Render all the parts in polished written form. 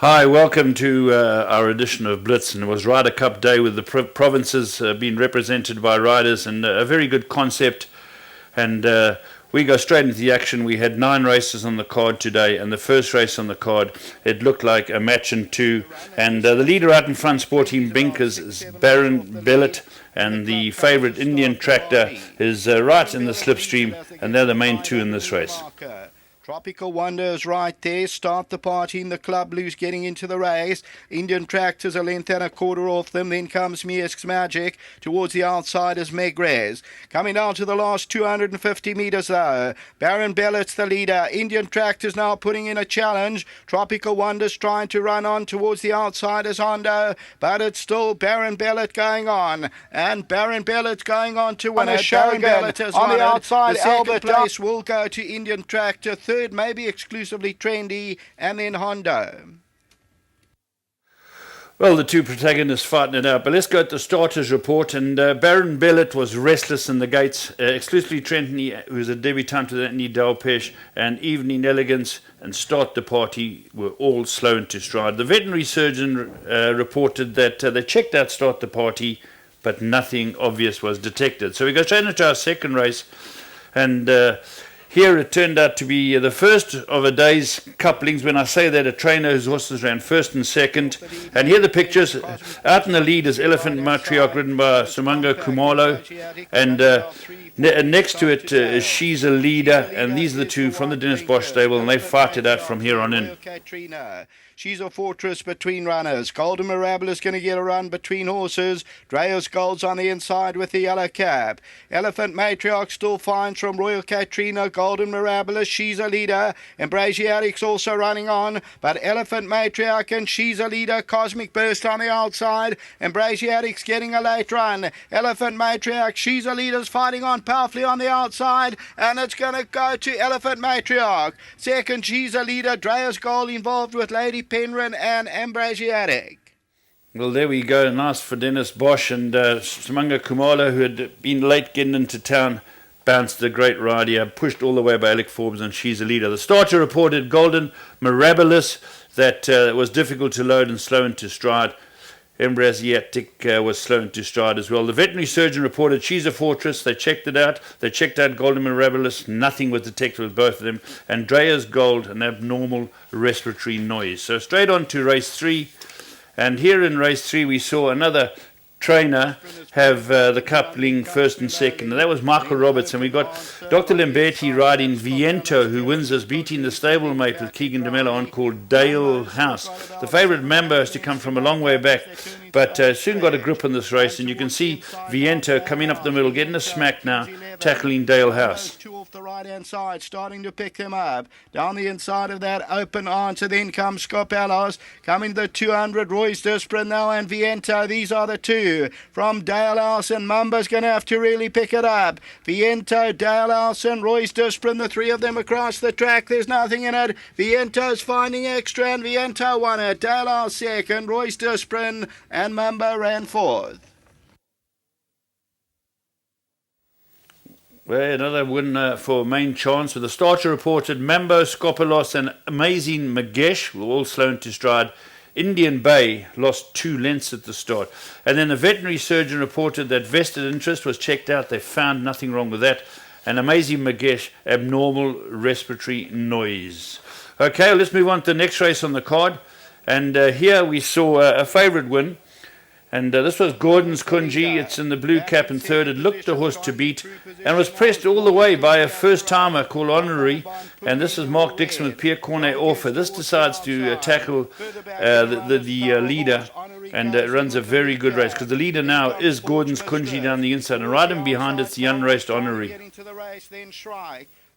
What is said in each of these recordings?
Hi, welcome to our edition of Blitz, and it was Ryder Cup Day with the provinces being represented by riders, and a very good concept. And we go straight into the action. We had 9 races on the card today, and the first race on the card, it looked like a match in 2. And the leader out in front, sporting Binkers, is Baron Bellet, and the favourite Indian Tractor is right in the slipstream, and they're the main 2 in this race. Tropical Wonders right there. Start the party in the Club Blues getting into the race. Indian Tractors a length and a quarter off them. Then comes Miesk's Magic. Towards the outside is Megrez. Coming down to the last 250 metres though. Baron Bellet's the leader. Indian Tractors now putting in a challenge. Tropical Wonders trying to run on towards the outside is Hondo. But it's still Baron Bellet going on. And Baron Bellet's going on to win it. Baron Bellet has on the outside. The second place will go to Indian Tractor. Third maybe exclusively Trendy, and then Hondo. Well, the 2 protagonists fighting it out, but let's go at the starters report. And Baron Bellet was restless in the gates. Exclusively Trendy, who's a debutant with Anthony Dalpesh, and Evening Elegance and Start the Party were all slow into stride. The veterinary surgeon reported that they checked out Start the Party, but nothing obvious was detected. So we go straight into our second race, and here it turned out to be the first of a day's couplings. When I say that, a trainer whose horses ran first and second. And here are the pictures. Out in the lead is Elephant Matriarch, ridden by Sumango Kumalo. And next to it is She's a Leader. And these are the 2 from the Dennis Bosch stable, and they fight it out from here on in. She's a fortress between runners. Golden Mirabelle is going to get a run between horses. Drea's Gold's on the inside with the yellow cap. Elephant Matriarch still finds from Royal Katrina. Golden Mirabelle, She's a Leader. Embrasiatic's also running on. But Elephant Matriarch and She's a Leader. Cosmic Burst on the outside. Embrasiatic's getting a late run. Elephant Matriarch, She's a Leader's fighting on powerfully on the outside. And it's going to go to Elephant Matriarch. Second, She's a Leader. Drea's Gold involved with Lady Penryn and Ambrasiatic. Well, there we go. Nice for Dennis Bosch, and Sumango Kumalo, who had been late getting into town, bounced a great ride here, pushed all the way by Alec Forbes, and She's a Leader. The starter reported Golden Mirabilis, that was difficult to load and slow into stride. Ambrasiatic was slow into stride as well. The veterinary surgeon reported She's a Fortress. They checked it out. They checked out Golden Mirabilis. Nothing was detected with both of them. And Drea's Gold, an abnormal respiratory noise. So straight on to race 3. And here in race 3 we saw another trainer have the coupling first and second, and that was Michael Roberts. And we got Dr. Lamberti riding Viento, who wins us, beating the stablemate with Keegan DeMello on, called Dale House. The favourite Mambo has to come from a long way back, but soon got a grip on this race, and you can see Viento coming up the middle, getting a smack now, tackling Dale House. 2 off the right hand side, starting to pick them up. Down the inside of that open answer, then comes Scopelos. Coming to the 200, Royce Disprin now and Viento. These are the 2 from Dale House, and Mamba's going to have to really pick it up. Viento, Dale House and Royce Disprin, the 3 of them across the track. There's nothing in it. Viento's finding extra, and Viento won it. Dale House second, Royce Disprin and Mamba ran fourth. Well, another win for Main Chance, with the starter reported Mambo, Scopolos and Amazing Magesh were all slow into stride. Indian Bay lost 2 lengths at the start. And then the veterinary surgeon reported that Vested Interest was checked out. They found nothing wrong with that. And Amazing Magesh, abnormal respiratory noise. Okay, let's move on to the next race on the card. And here we saw a favourite win. And this was Gordon's Kunji. It's in the blue cap in third. It looked the horse to beat and was pressed all the way by a first-timer called Honorary. And this is Mark Dixon with Pierre Cornet offer. This decides to tackle the leader and runs a very good race, because the leader now is Gordon's Kunji down the inside. And right in behind it's the unraced Honorary.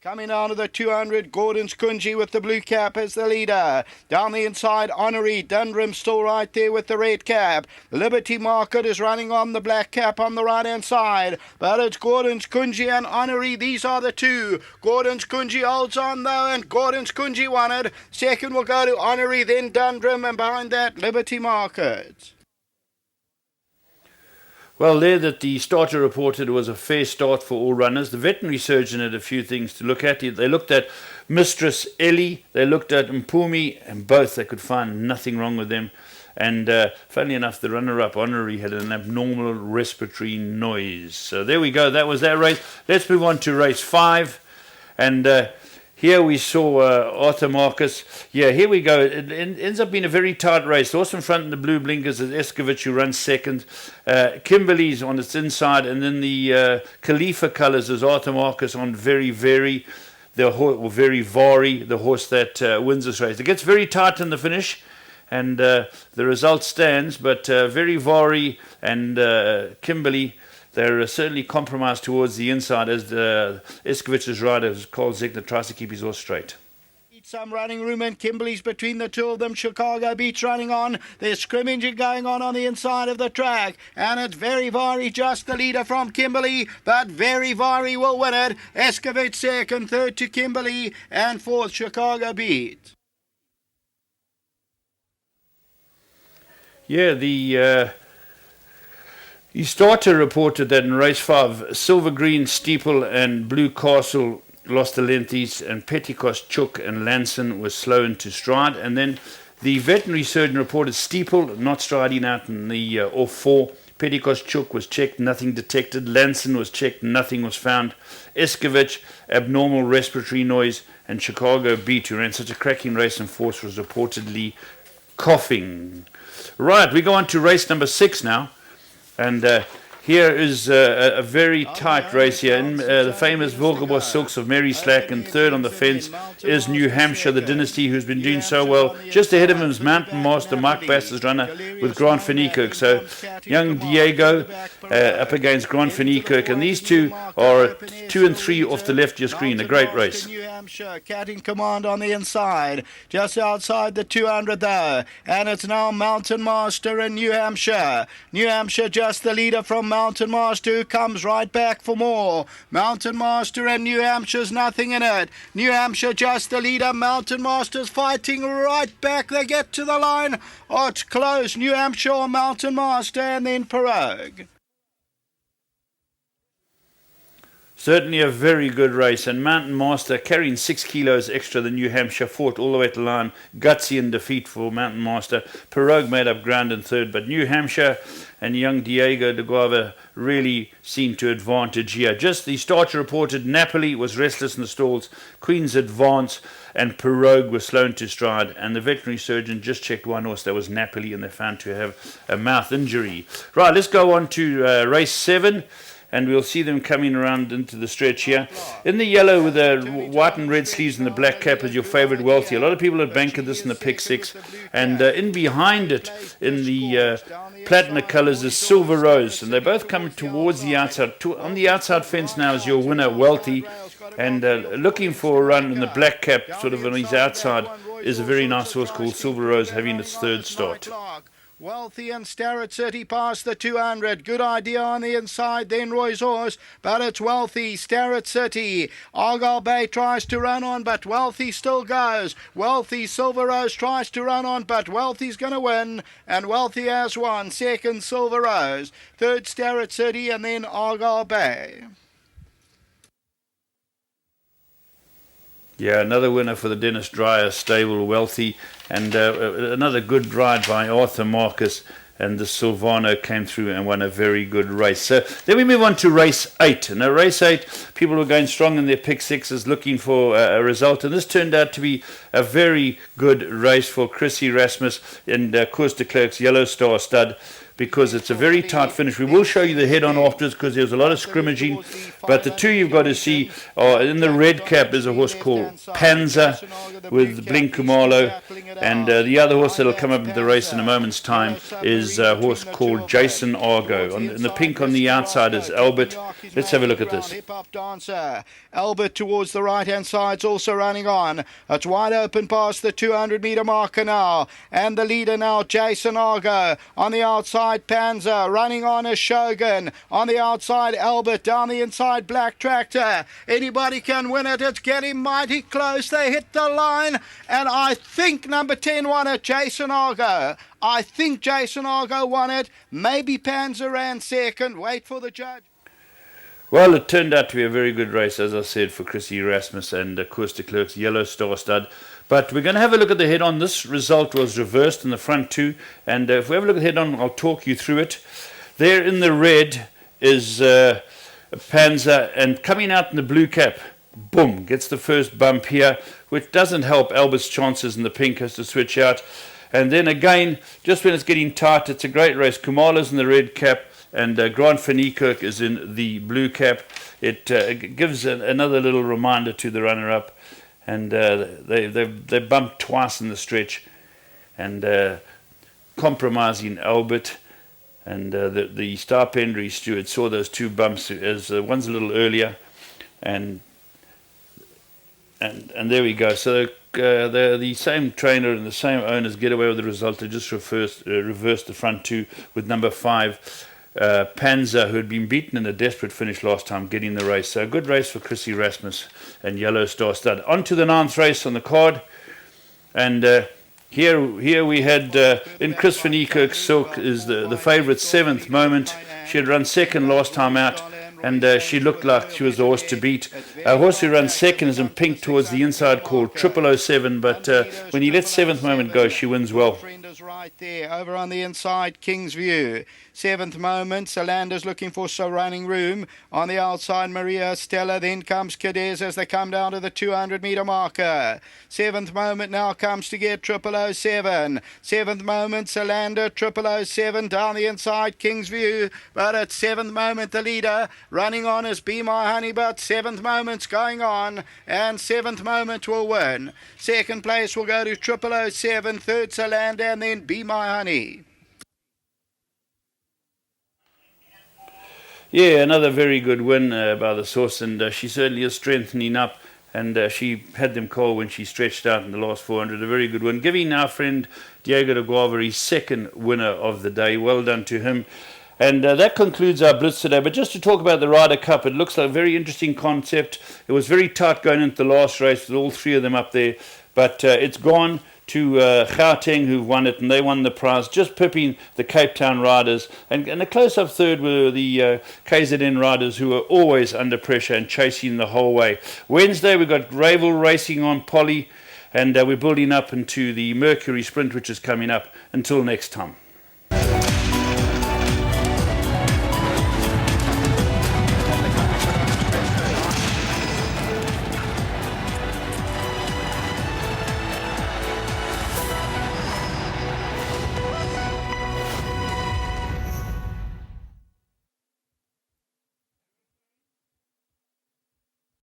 Coming out of the 200, Gordon's Kunji with the blue cap as the leader. Down the inside, Honorary. Dundrum still right there with the red cap. Liberty Market is running on the black cap on the right-hand side. But it's Gordon's Kunji and Honorary. These are the 2. Gordon's Kunji holds on though, and Gordon's Kunji won it. Second will go to Honorary, then Dundrum, and behind that, Liberty Market. Well, there that the starter reported was a fair start for all runners. The veterinary surgeon had a few things to look at. They looked at Mistress Ellie. They looked at Mpumi, and both they could find nothing wrong with them. And funnily enough, the runner-up honorary had an abnormal respiratory noise. So there we go. That was that race. Let's move on to race 5. And here we saw Arthur Marcus. Yeah, here we go. It ends up being a very tight race. The horse in front in the blue blinkers is Eskovich, who runs second. Kimberly's on its inside. And then the Khalifa colours is Arthur Marcus on very Vari, the horse that wins this race. It gets very tight in the finish. And the result stands. But Very Vari and Kimberly, they're certainly compromised towards the inside as Eskovich's rider, Carl Zegner, tries to keep his horse straight. Some running room, and Kimberly's between the two of them. Chicago Beach running on. There's scrimmaging going on the inside of the track. And it's Very Vari just the leader from Kimberly. But Very Vari will win it. Eskovich second, third to Kimberly, and fourth Chicago Beach. Yeah, the starter reported that in race 5, Silver Green, Steeple and Blue Castle lost the length each, and Petticoat, Chook and Lanson was slow into stride. And then the veterinary surgeon reported Steeple not striding out in the off 4. Petticoat, Chook was checked, nothing detected. Lanson was checked, nothing was found. Eskovich, abnormal respiratory noise, and Chicago Beat, who ran such a cracking race in force, was reportedly coughing. Right, we go on to race number 6 now. And here is a very tight race here. In the famous Wilgerbos Silks of Mary Slack, and third on the fence is New Hampshire, the Dynasty, who's been doing so well. Just ahead of him is Mountain Master, Mike Bass's runner, with Grant van Niekerk. So young Diego up against Grant van Niekerk. And these two are 2 and 3 off the left of your screen. A great race. New Hampshire, Cat in command on the inside, just outside the 200 though. And it's now Mountain Master and New Hampshire. New Hampshire just the leader from Mountain Master, who comes right back for more. Mountain Master and New Hampshire's nothing in it. New Hampshire just the leader. Mountain Master's fighting right back. They get to the line. Oh, it's close. New Hampshire or Mountain Master, and then Pirogue. Certainly a very good race, and Mountain Master carrying 6 kilos extra than New Hampshire, fought all the way to the line. Gutsy in defeat for Mountain Master. Pirogue made up ground in third, but New Hampshire and young Diego de Guava really seemed to advantage here. Just the starter reported Napoli was restless in the stalls, Queen's Advance and Pirogue was slow into stride, and the veterinary surgeon just checked one horse, that was Napoli, and they found to have a mouth injury. Right, let's go on to race 7. And we'll see them coming around into the stretch here. In the yellow with the white and red sleeves and the black cap is your favourite Wealthy. A lot of people have banked this in the pick 6. And in behind it, in the platinum colours, is Silver Rose. And they both come towards the outside. On the outside fence now is your winner, Wealthy. And looking for a run in the black cap, sort of on his outside, is a very nice horse called Silver Rose, having its third start. Wealthy and Starrett City past the 200. Good idea on the inside, then Roy's horse. But it's Wealthy, Starrett City. Argyle Bay tries to run on, but Wealthy still goes. Wealthy, Silver Rose tries to run on, but Wealthy's going to win. And Wealthy has won. Second, Silver Rose. Third, Starrett City, and then Argyle Bay. Yeah, another winner for the Dennis Dreyer stable, Wealthy, and another good ride by Arthur Marcus, and the Silvano came through and won a very good race. So then we move on to race 8. Now race 8, people were going strong in their pick 6s looking for a result, and this turned out to be a very good race for Chrissy Rasmus and Koos de Klerk's Yellow Star stud, because it's a very tight finish. We will show you the head-on afterwards because there's a lot of scrimmaging. But the two you've got to see are in the red cap is a horse called Panzer with Blink Kumalo. And the other horse that will come up in the race in a moment's time is a horse called Jason Argo. In the pink on the outside is Albert. Let's have a look at this. Albert towards the right-hand side is also running on. It's wide open past the 200-metre marker now. And the leader now, Jason Argo. On the outside, Panzer. Running on is Shogun. On the outside, Albert. Down the inside, Black Tractor. Anybody can win it. It's getting mighty close. They hit the line. And I think number 10 won it, Jason Argo. I think Jason Argo won it. Maybe Panzer ran second. Wait for the judge. Well, it turned out to be a very good race, as I said, for Chrissy Erasmus and Koos de Klerk's Yellow Star Stud. But we're going to have a look at the head-on. This result was reversed in the front two. And if we have a look at the head-on, I'll talk you through it. There in the red is Panzer, and coming out in the blue cap, boom, gets the first bump here, which doesn't help Albert's chances, and the pink has to switch out. And then again, just when it's getting tight, it's a great race. Kumala's in the red cap, and Grant van Niekerk is in the blue cap. It gives another little reminder to the runner-up. And they bumped twice in the stretch, and compromising Albert. And the Star Pendry steward saw those two bumps as one's a little earlier, and there we go. So the same trainer and the same owners get away with the result. They just reversed the front two with number 5, Panzer, who had been beaten in a desperate finish last time, getting the race. So a good race for Chrissy Erasmus and Yellow Star Stud. On to the 9th race on the card, and here we had in Chris van Niekerk's Silk is the favourite 7th Moment. She had run second last time out, and she looked like she was the horse to beat. A horse who runs second is in pink towards the inside called 007, but when he lets 7th Moment go, she wins well. Right there, over on the inside, King's View. 7th Moment, Solander's looking for some running room. On the outside, Maria Stella. Then comes Cadiz as they come down to the 200-metre marker. 7th Moment now comes to get 007. 7th Moment, Solander, 007 down the inside, King's View. But at 7th Moment, the leader running on is Be My Honey, but 7th Moment's going on, and 7th Moment will win. Second place will go to 007, third Solander, and then Be My Honey. Yeah, another very good win by the source, and she certainly is strengthening up, and she had them cold when she stretched out in the last 400. A very good win, giving our friend Diego de Guava his second winner of the day. Well done to him. And that concludes our Blitz today. But just to talk about the Ryder Cup, it looks like a very interesting concept. It was very tight going into the last race with all three of them up there, but it's gone to Gauteng, who've won it, and they won the prize, just pipping the Cape Town riders. And a close-up third were the KZN riders, who were always under pressure and chasing the whole way. Wednesday, we've got Gravel racing on Polly, and we're building up into the Mercury Sprint, which is coming up. Until next time.